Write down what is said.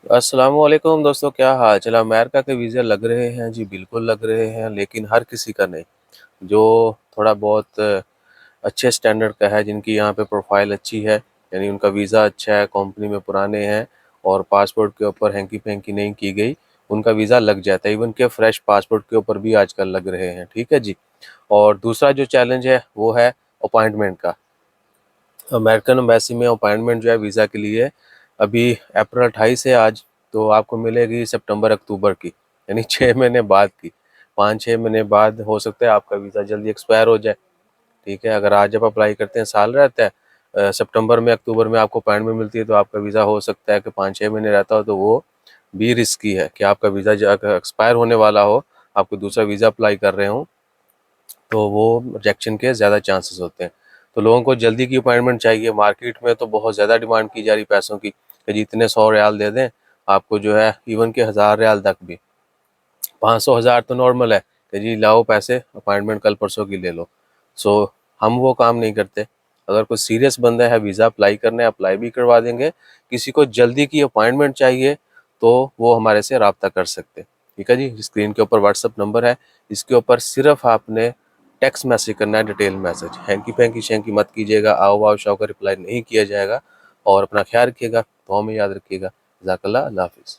अस्सलामुअलैकुम दोस्तों, क्या हाल चाल। अमेरिका के वीज़े लग रहे हैं जी, बिल्कुल लग रहे हैं, लेकिन हर किसी का नहीं। जो थोड़ा बहुत अच्छे स्टैंडर्ड का है, जिनकी यहाँ पे प्रोफाइल अच्छी है, यानी उनका वीज़ा अच्छा है, कंपनी में पुराने हैं और पासपोर्ट के ऊपर हैंकी पैंकी नहीं की गई, उनका वीज़ा लग जाता है। इवन के फ्रेश पासपोर्ट के ऊपर भी आजकल लग रहे हैं। ठीक है जी। और दूसरा जो चैलेंज है वो है अपॉइंटमेंट का। अमेरिकन एम्बेसी में अपॉइंटमेंट जो है वीज़ा के लिए अभी अप्रैल 28 है आज, तो आपको मिलेगी सितंबर अक्टूबर की, यानी 6 महीने बाद की। 5-6 महीने बाद हो सकता है आपका वीज़ा जल्दी एक्सपायर हो जाए। ठीक है, अगर आज आप अप्लाई करते हैं साल रहता है, सितंबर में अक्टूबर में आपको अपॉइंटमेंट मिलती है, तो आपका वीज़ा हो सकता है कि 5-6 महीने रहता हो, तो वो भी रिस्की है कि आपका वीज़ा एक्सपायर होने वाला हो, आपको दूसरा वीज़ा अप्लाई कर रहे हो, तो वो रिजेक्शन के ज़्यादा चांसेस होते हैं। तो लोगों को जल्दी की अपॉइंटमेंट चाहिए। मार्केट में तो बहुत ज़्यादा डिमांड की जा रही पैसों की, कि जितने 100 रियाल दे दें आपको, जो है इवन के 1000 रियाल तक भी, 500 1000 तो नॉर्मल है कि जी लाओ पैसे, अपॉइंटमेंट कल परसों की ले लो। सो हम वो काम नहीं करते। अगर कोई सीरियस बंदा है, वीज़ा अप्लाई करना है, अप्लाई भी करवा देंगे। किसी को जल्दी की अपॉइंटमेंट चाहिए तो वो हमारे से रब्ता कर सकते हैं। ठीक है जी, स्क्रीन के ऊपर व्हाट्सअप नंबर है, इसके ऊपर सिर्फ आपने टेक्स्ट मैसेज करना है, detail message. Hanky panky Shanky मत कीजिएगा, आओ वाओ शाओ का रिप्लाई नहीं किया जाएगा। और अपना ख्याल रखिएगा, दुआ में याद रखिएगा। जज़ाकल्लाह, अल्लाह हाफिज़।